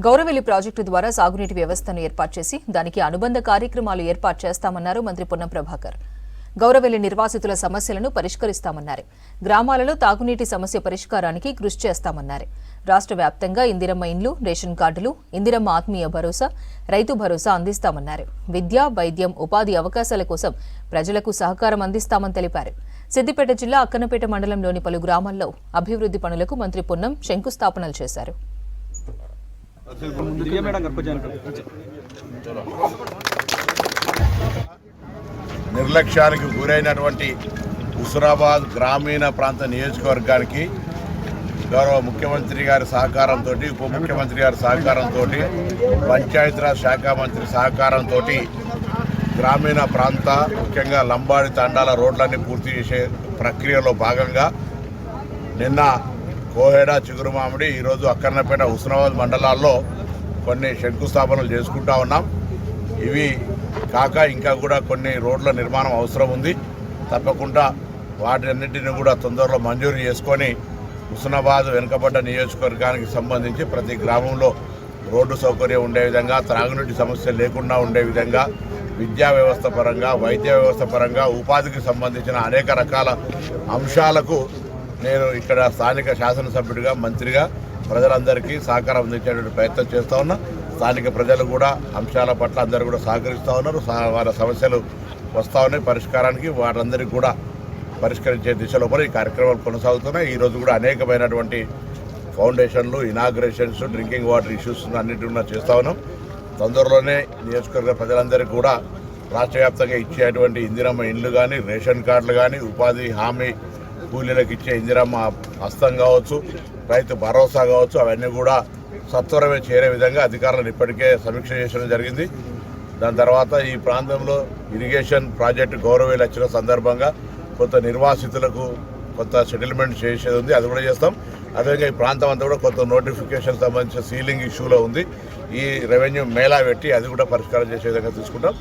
Gouravelli project ద్వారా సాగునీటి వ్యవస్థను ఏర్పాటు చేసి దానికి అనుబంధ కార్యక్రమాలు ఏర్పాటు చేస్తామన్నారు మంత్రి పొన్నం ప్రభాకర్. గౌరవెల్లి నిర్వాసితుల సమస్యలను పరిష్కరిస్తామన్నారు. గ్రామాలలో తాగునీటి సమస్య పరిష్కారానికి కృషి చేస్తామన్నారు. రాష్ట్ర వ్యాప్తంగా ఇందిరమ్మ ఇండ్లు, రేషన్ కార్డులు, ఇందిరమ్మ ఆత్మీయ భరోసా, రైతు భరోసా అందిస్తామన్నారు. విద్య, వైద్యం, ఉపాధి అవకాశాల కోసం ప్రజలకు సహకారం అందిస్తామని తెలిపారు. సిద్దిపేట జిల్లా అక్కన్నపేట మండలంలోని పలు గ్రామాల్లో అభివృద్ధి పనులకు మంత్రి పొన్నం శంకుస్థాపనలు చేశారు. నిర్లక్ష్యానికి గురైనటువంటి హుస్నాబాద్ గ్రామీణ ప్రాంత నియోజకవర్గానికి గౌరవ ముఖ్యమంత్రి గారి సహకారంతో, ఉప ముఖ్యమంత్రి గారి సహకారంతో, పంచాయతీరాజ్ శాఖ మంత్రి సహకారంతో గ్రామీణ ప్రాంత ముఖ్యంగా లంబాడి తండాల రోడ్లన్నీ పూర్తి చేసే ప్రక్రియలో భాగంగా నిన్న కోహెడ, చిగురుమామిడి, ఈరోజు అక్కన్నపేట, హుస్నాబాద్ మండలాల్లో కొన్ని శంకుస్థాపనలు చేసుకుంటా ఉన్నాం. ఇవి కాక ఇంకా కూడా కొన్ని రోడ్ల నిర్మాణం అవసరం ఉంది. తప్పకుండా వాటన్నిటిని కూడా తొందరలో మంజూరు చేసుకొని హుస్నాబాద్ వెనుకబడ్డ నియోజకవర్గానికి సంబంధించి ప్రతి గ్రామంలో రోడ్డు సౌకర్యం ఉండే విధంగా, త్రాగునీటి సమస్య లేకుండా ఉండే విధంగా, విద్యా వ్యవస్థ పరంగా, వైద్య వ్యవస్థ పరంగా, ఉపాధికి సంబంధించిన అనేక రకాల అంశాలకు నేను ఇక్కడ స్థానిక శాసనసభ్యుడిగా, మంత్రిగా ప్రజలందరికీ సహకారం అందించేటువంటి ప్రయత్నం చేస్తూ ఉన్నా. స్థానిక ప్రజలు కూడా అంశాల పట్ల అందరూ కూడా సహకరిస్తూ ఉన్నారు. వారి సమస్యలు వస్తూ ఉన్నాయి పరిష్కారానికి. వారందరికీ కూడా పరిష్కరించే దిశలో కూడా ఈ కార్యక్రమాలు కొనసాగుతున్నాయి. ఈరోజు కూడా అనేకమైనటువంటి ఫౌండేషన్లు, ఇనాగ్రేషన్స్, డ్రింకింగ్ వాటర్ ఇష్యూస్ అన్నింటి కూడా చేస్తూ ఉన్నాం. తొందరలోనే నియోజకవర్గ ప్రజలందరికీ కూడా రాష్ట్ర వ్యాప్తంగా ఇచ్చేటువంటి ఇందిరమ్మ ఇండ్లు కానీ, రేషన్ కార్డులు కానీ, ఉపాధి హామీ కూలీలకు ఇచ్చే ఇందిరమ్మ హస్తం కావచ్చు, రైతు భరోసా కావచ్చు, అవన్నీ కూడా సత్వరమే చేరే విధంగా అధికారులను ఇప్పటికే సమీక్ష చేయడం జరిగింది. దాని తర్వాత ఈ ప్రాంతంలో ఇరిగేషన్ ప్రాజెక్టు గౌరవెల్లి వచ్చిన సందర్భంగా కొంత నిర్వాసితులకు కొంత సెటిల్మెంట్ చేసేది ఉంది, అది కూడా చేస్తాం. అదేవిధంగా ఈ ప్రాంతం అంతా కూడా కొంత నోటిఫికేషన్ సంబంధించిన సీలింగ్ ఇష్యూలో ఉంది. ఈ రెవెన్యూ మేళా పెట్టి అది కూడా పరిష్కారం చేసే విధంగా తీసుకుంటాం.